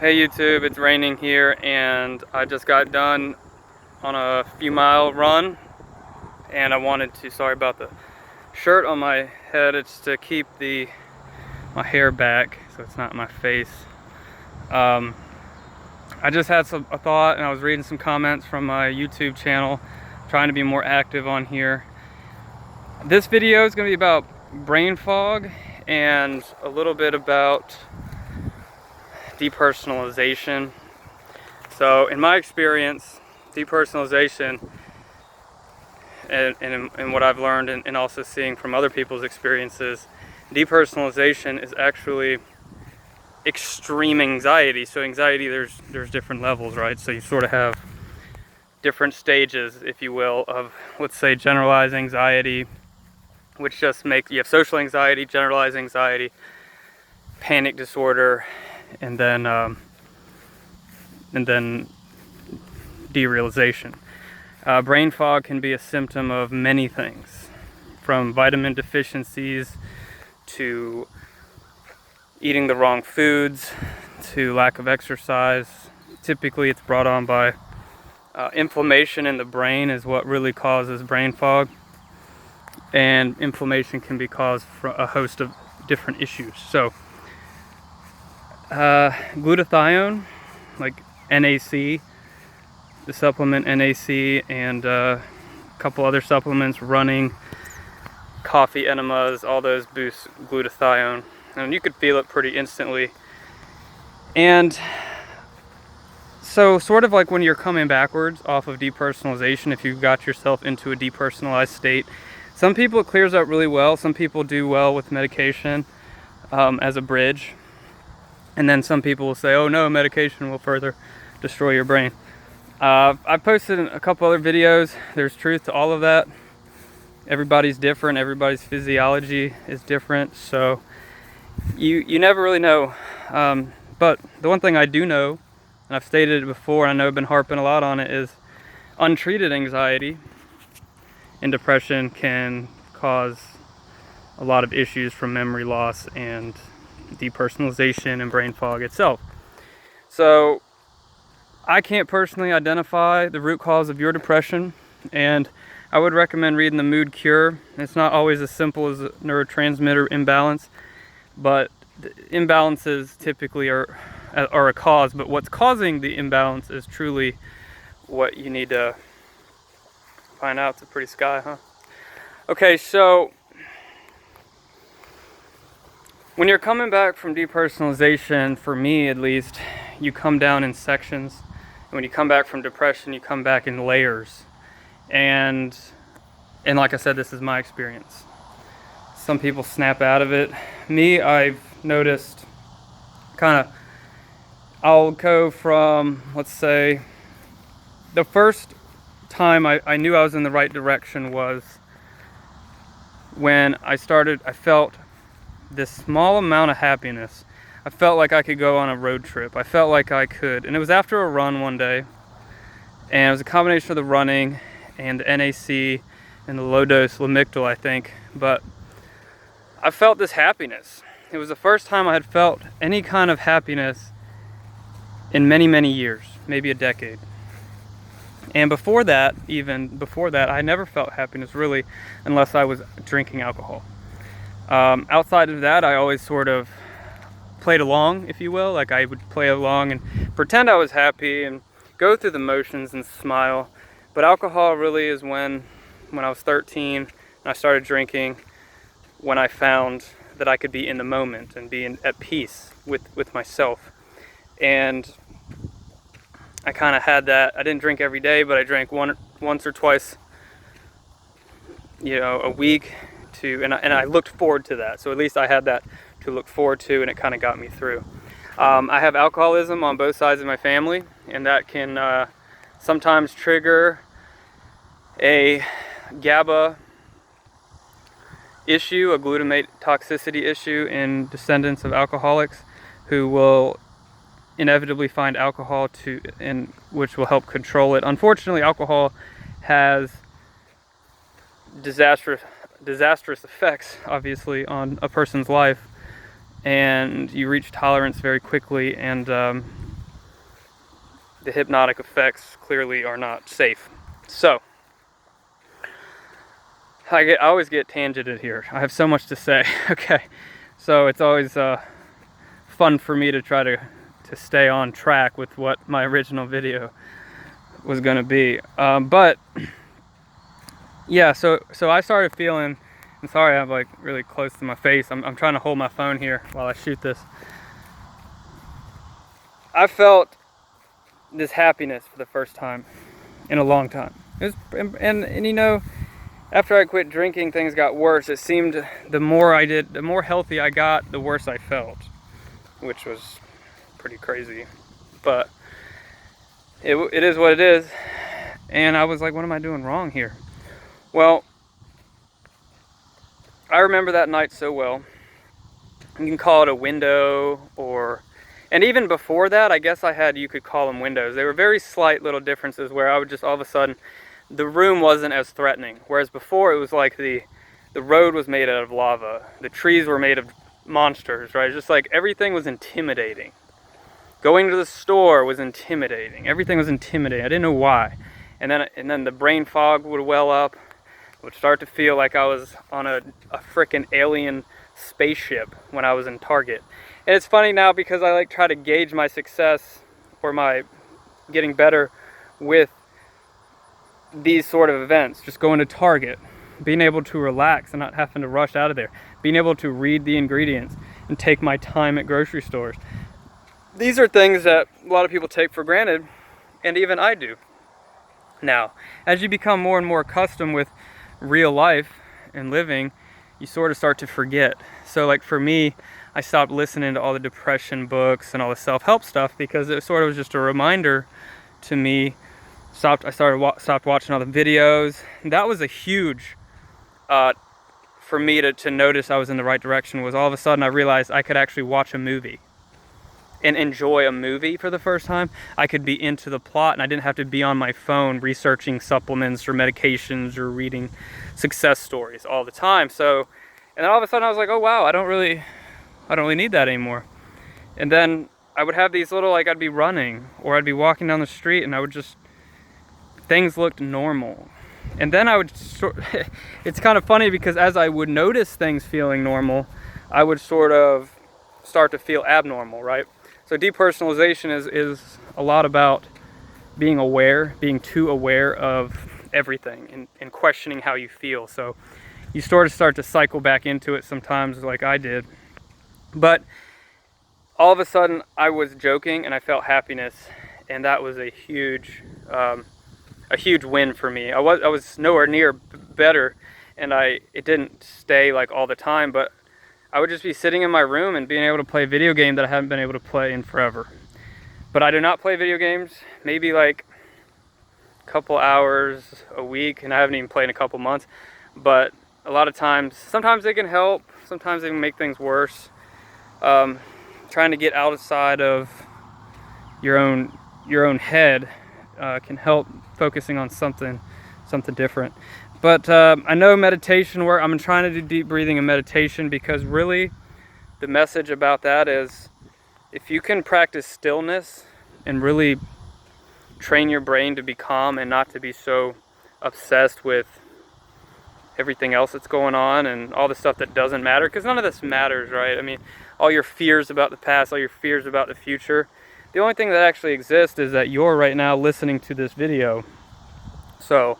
Hey YouTube, it's raining here and I just got done on a few mile run and I wanted to, sorry about the shirt on my head, it's to keep my hair back so it's not in my face. I just had a thought and I was reading some comments from my YouTube channel, trying to be more active on here. This video is going to be about brain fog and a little bit about depersonalization. So in my experience, depersonalization and what I've learned and also seeing from other people's experiences, depersonalization is actually extreme anxiety. So anxiety, there's different levels, right? So you sort of have different stages, if you will, of, let's say, generalized anxiety, which just you have social anxiety, generalized anxiety, panic disorder, and then derealization. Brain fog can be a symptom of many things, from vitamin deficiencies to eating the wrong foods to lack of exercise. Typically it's brought on by inflammation in the brain is what really causes brain fog, and inflammation can be caused from a host of different issues. So glutathione, like NAC, the supplement NAC, and a couple other supplements, running, coffee enemas, all those boost glutathione, and you could feel it pretty instantly. And so sort of like when you're coming backwards off of depersonalization, if you got yourself into a depersonalized state, some people it clears up really well, some people do well with medication as a bridge. And then some people will say, oh no, medication will further destroy your brain. I've posted a couple other videos. There's truth to all of that. Everybody's different. Everybody's physiology is different. So you never really know. But the one thing I do know, and I've stated it before, and I know I've been harping a lot on it, is untreated anxiety and depression can cause a lot of issues, from memory loss and depersonalization and brain fog itself. So I can't personally identify the root cause of your depression, and I would recommend reading The Mood Cure. It's not always as simple as a neurotransmitter imbalance, but the imbalances typically are a cause, but what's causing the imbalance is truly what you need to find out. It's a pretty sky, huh? Okay, so when you're coming back from depersonalization, for me at least, you come down in sections. And when you come back from depression, you come back in layers. And like I said, this is my experience. Some people snap out of it. Me, I've noticed I'll go from, let's say, the first time I knew I was in the right direction was when I felt this small amount of happiness. I felt like I could go on a road trip. I felt like I could. And it was after a run one day. And it was a combination of the running and the NAC and the low dose Lamictal, I think. But I felt this happiness. It was the first time I had felt any kind of happiness in many, many years, maybe a decade. And before that, I never felt happiness really unless I was drinking alcohol. Outside of that, I always sort of played along, if you will. Like I would play along and pretend I was happy and go through the motions and smile. But alcohol really is when I was 13 and I started drinking, when I found that I could be in the moment and be at peace with myself. And I kind of had that. I didn't drink every day, but I drank once or twice, a week. And I looked forward to that. So at least I had that to look forward to, and it kind of got me through. I have alcoholism on both sides of my family, and that can sometimes trigger a GABA issue, a glutamate toxicity issue in descendants of alcoholics who will inevitably find alcohol which will help control it. Unfortunately, alcohol has disastrous effects, obviously, on a person's life, and you reach tolerance very quickly, and the hypnotic effects clearly are not safe. So, I always get tangented here. I have so much to say. Okay, so it's always fun for me to try to stay on track with what my original video was going to be. But yeah, so I started feeling, I'm sorry I'm like really close to my face. I'm trying to hold my phone here while I shoot this. I felt this happiness for the first time in a long time. It was, and you know, after I quit drinking, things got worse. It seemed the more I did, the more healthy I got, the worse I felt, which was pretty crazy. But it is what it is. And I was like, what am I doing wrong here? Well, I remember that night so well. You can call it a window, and even before that, I guess you could call them windows. They were very slight little differences where I would just all of a sudden, the room wasn't as threatening. Whereas before it was like the road was made out of lava. The trees were made of monsters, right? Just like everything was intimidating. Going to the store was intimidating. Everything was intimidating. I didn't know why. And then the brain fog would well up. It would start to feel like I was on a frickin' alien spaceship when I was in Target. And it's funny now because I like try to gauge my success or my getting better with these sort of events. Just going to Target, being able to relax and not having to rush out of there, being able to read the ingredients and take my time at grocery stores. These are things that a lot of people take for granted, and even I do. Now, as you become more and more accustomed with real life and living, you sort of start to forget. So like for me, I stopped listening to all the depression books and all the self-help stuff because it sort of was just a reminder to me. I stopped watching all the videos. And that was a huge, for me to notice I was in the right direction, was all of a sudden I realized I could actually watch a movie and enjoy a movie for the first time. I could be into the plot and I didn't have to be on my phone researching supplements or medications or reading success stories all the time. So, and then all of a sudden I was like, oh wow, I don't really need that anymore. And then I would have these little, like I'd be running or I'd be walking down the street and I would just, things looked normal. And then I would, it's kind of funny because as I would notice things feeling normal, I would sort of start to feel abnormal, right? So depersonalization is a lot about being aware, being too aware of everything and questioning how you feel. So you sort of start to cycle back into it sometimes like I did. But all of a sudden I was joking and I felt happiness, and that was a huge win for me. I was nowhere near better, and it didn't stay like all the time, but I would just be sitting in my room and being able to play a video game that I haven't been able to play in forever. But I do not play video games, maybe like a couple hours a week, and I haven't even played in a couple months. But a lot of times, sometimes they can help, sometimes they can make things worse. Trying to get outside of your own head can help, focusing on something different. But I know meditation work. I'm trying to do deep breathing and meditation because really the message about that is if you can practice stillness and really train your brain to be calm and not to be so obsessed with everything else that's going on and all the stuff that doesn't matter, because none of this matters, right? I mean, all your fears about the past, all your fears about the future, the only thing that actually exists is that you're right now listening to this video. So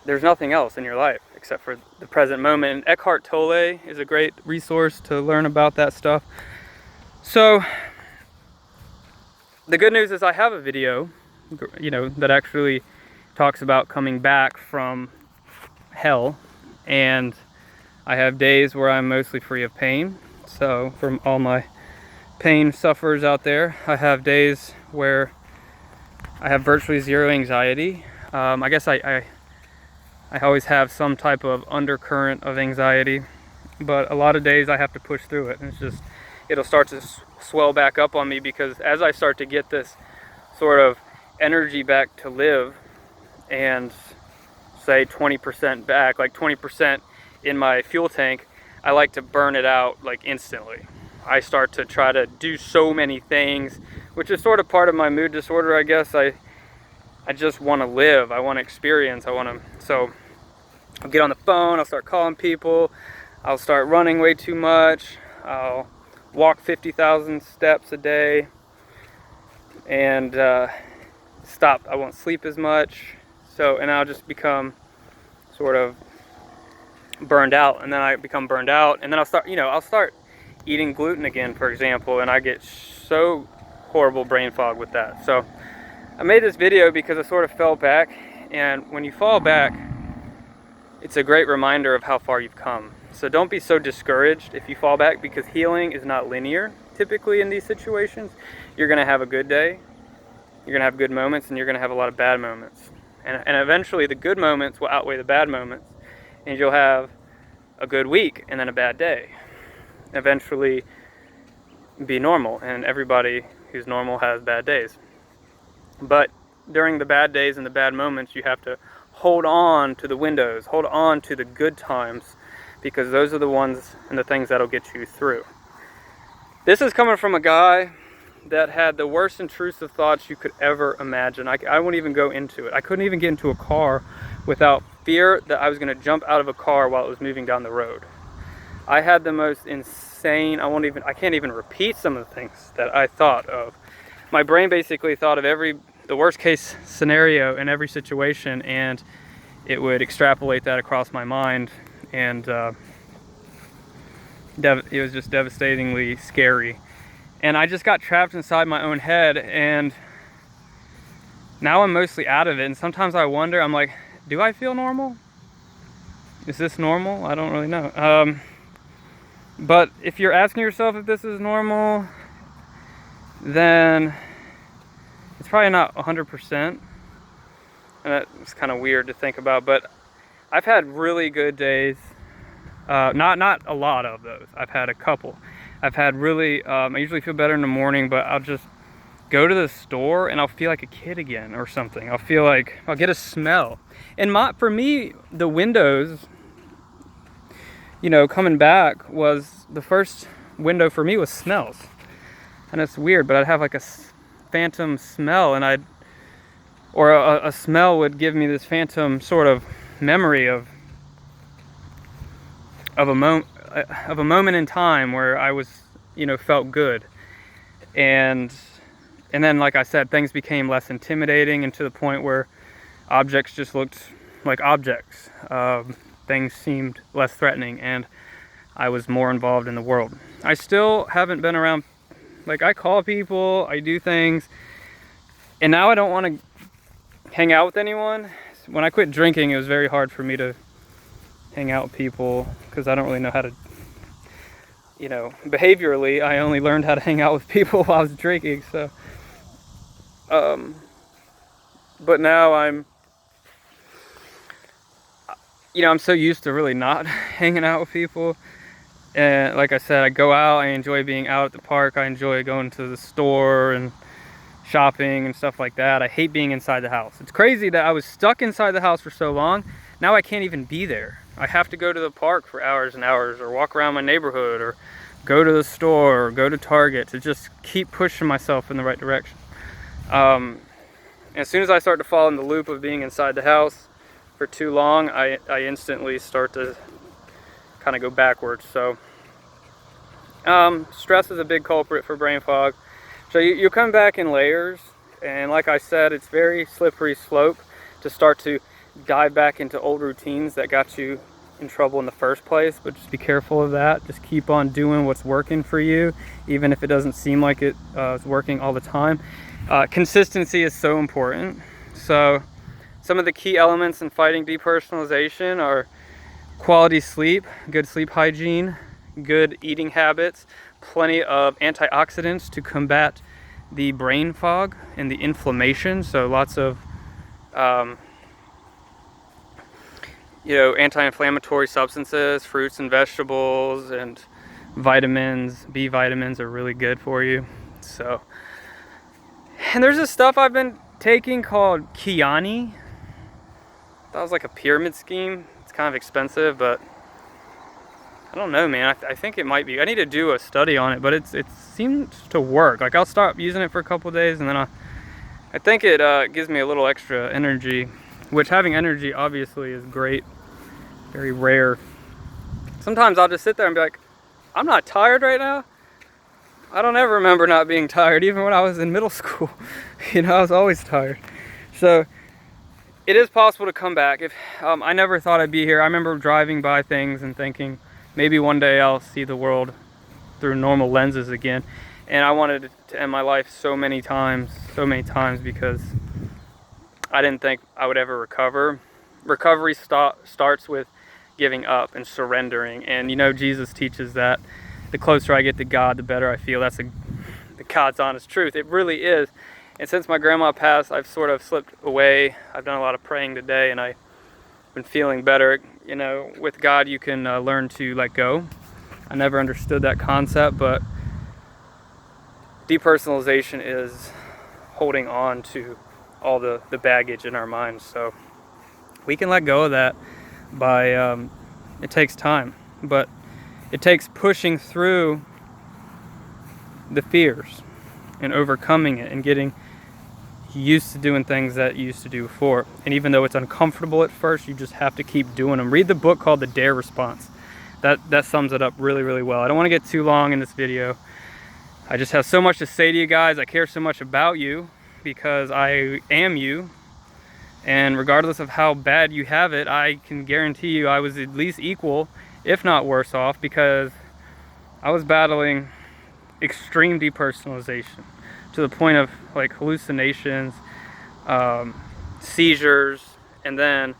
there's nothing else in your life except for the present moment. And Eckhart Tolle is a great resource to learn about that stuff. So the good news is I have a video, that actually talks about coming back from hell, and I have days where I'm mostly free of pain. So from all my pain sufferers out there, I have days where I have virtually zero anxiety. I guess I always have some type of undercurrent of anxiety, but a lot of days I have to push through it, and it'll start to swell back up on me, because as I start to get this sort of energy back to live, and say 20% back, like 20% in my fuel tank, I like to burn it out like instantly. I start to try to do so many things which is sort of part of my mood disorder, I guess. I just want to live. I want to experience. So I'll get on the phone, I'll start calling people, I'll start running way too much, I'll walk 50,000 steps a day, and stop. I won't sleep as much. So, and I'll just become sort of burned out, and then I become burned out, and then I'll start eating gluten again, for example, and I get so horrible brain fog with that. So I made this video because I sort of fell back, and when you fall back, it's a great reminder of how far you've come. So don't be so discouraged if you fall back, because healing is not linear. Typically in these situations, you're gonna have a good day, you're gonna have good moments, and you're gonna have a lot of bad moments. And eventually the good moments will outweigh the bad moments, and you'll have a good week and then a bad day. Eventually be normal, and everybody who's normal has bad days. But during the bad days and the bad moments, you have to hold on to the windows, hold on to the good times, because those are the ones and the things that'll get you through. This is coming from a guy that had the worst intrusive thoughts you could ever imagine. I wouldn't even go into it. I couldn't even get into a car without fear that I was going to jump out of a car while it was moving down the road. I had the most insane, I can't even repeat some of the things that I thought of. My brain basically thought of the worst case scenario in every situation, and it would extrapolate that across my mind, and it was just devastatingly scary. And I just got trapped inside my own head, and now I'm mostly out of it. And sometimes I wonder, I'm like, do I feel normal? Is this normal? I don't really know. But if you're asking yourself if this is normal, then it's probably not 100%. And that's kind of weird to think about, but I've had really good days. Not a lot of those. I've had a couple. I've had really, I usually feel better in the morning, but I'll just go to the store and I'll feel like a kid again or something. I'll feel like I'll get a smell. And for me, the windows, coming back was the first window for me was smells. And it's weird, but I'd have like a phantom smell, and a smell would give me this phantom sort of memory of a moment in time where I was, felt good. And then, like I said, things became less intimidating, and to the point where objects just looked like objects. Things seemed less threatening, and I was more involved in the world. I still haven't been around, I call people, I do things, and now I don't want to hang out with anyone. When I quit drinking, it was very hard for me to hang out with people, because I don't really know how to, behaviorally, I only learned how to hang out with people while I was drinking, so, but now I'm so used to really not hanging out with people. And like I said, I go out, I enjoy being out at the park, I enjoy going to the store and shopping and stuff like that. I hate being inside the house. It's crazy that I was stuck inside the house for so long. Now I can't even be there. I have to go to the park for hours and hours, or walk around my neighborhood, or go to the store, or go to Target, to just keep pushing myself in the right direction. As soon as I start to fall in the loop of being inside the house for too long, I instantly start to kind of go backwards. So stress is a big culprit for brain fog. So you come back in layers, and like I said, it's very slippery slope to start to dive back into old routines that got you in trouble in the first place. But just be careful of that. Just keep on doing what's working for you, even if it doesn't seem like it is working all the time. Consistency is so important. So some of the key elements in fighting depersonalization are quality sleep, good sleep hygiene, good eating habits, plenty of antioxidants to combat the brain fog and the inflammation. So lots of anti-inflammatory substances, fruits and vegetables, and vitamins. B vitamins are really good for you. So, and there's this stuff I've been taking called Kiani. That was like a pyramid scheme. It's kind of expensive, but I don't know, man. I think it might be. I need to do a study on it, but it seems to work. Like, I'll stop using it for a couple of days, and then I think it gives me a little extra energy, which having energy obviously is great. Very rare. Sometimes I'll just sit there and be like, I'm not tired right now. I don't ever remember not being tired, even when I was in middle school. You know, I was always tired. So it is possible to come back. If I never thought I'd be here. I remember driving by things and thinking, maybe one day I'll see the world through normal lenses again. And I wanted to end my life so many times because I didn't think I would ever recover. Recovery starts with giving up and surrendering. And you know, Jesus teaches that the closer I get to God, the better I feel. That's the God's honest truth. It really is. And since my grandma passed, I've sort of slipped away. I've done a lot of praying today, and I've been feeling better. You know, with God, you can learn to let go. I never understood that concept, but depersonalization is holding on to all the baggage in our minds. So we can let go of that by, it takes time, but it takes pushing through the fears and overcoming it and getting used to doing things that you used to do before. And even though it's uncomfortable at first, you just have to keep doing them. Read the book called The Dare Response. That sums it up really, really well. I don't want to get too long in this video. I just have so much to say to you guys. I care so much about you because I am you. And regardless of how bad you have it, I can guarantee you I was at least equal, if not worse off, because I was battling extreme depersonalization to the point of like hallucinations, seizures, and then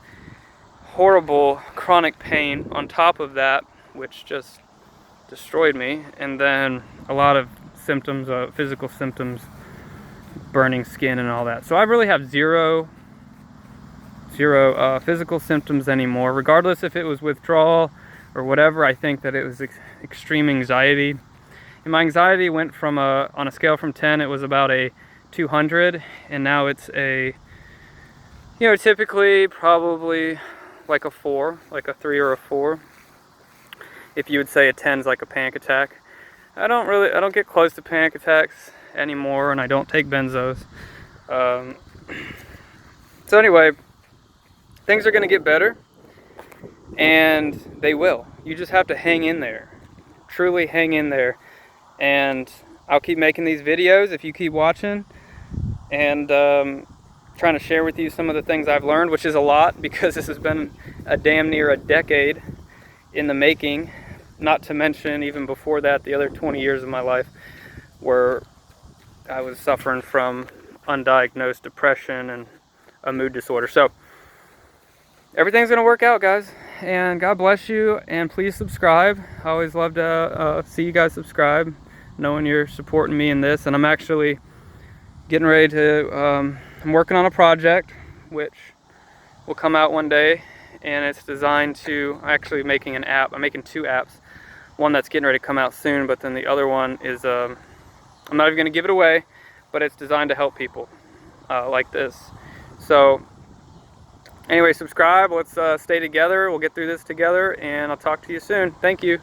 horrible chronic pain on top of that, which just destroyed me. And then a lot of symptoms, physical symptoms, burning skin and all that. So I really have zero physical symptoms anymore, regardless if it was withdrawal or whatever. I think that it was extreme anxiety, and my anxiety went from on a scale from 10, it was about a 200, and now it's a, you know, typically probably like a 4, like a 3 or a 4. If you would say a 10 is like a panic attack. I don't get close to panic attacks anymore, and I don't take benzos. So anyway, things are going to get better, and they will. You just have to hang in there, truly hang in there, and I'll keep making these videos if you keep watching, and trying to share with you some of the things I've learned, which is a lot because this has been a damn near a decade in the making, not to mention even before that the other 20 years of my life where I was suffering from undiagnosed depression and a mood disorder. So everything's gonna work out, guys, and God bless you, and please subscribe. I always love to see you guys subscribe, knowing you're supporting me in this. And I'm actually getting ready to I'm working on a project which will come out one day, and it's designed to actually making an app. I'm making 2 apps, one that's getting ready to come out soon, but then the other one is I'm not even gonna give it away, but it's designed to help people like this. So anyway, subscribe. Let's stay together. We'll get through this together, and I'll talk to you soon. Thank you.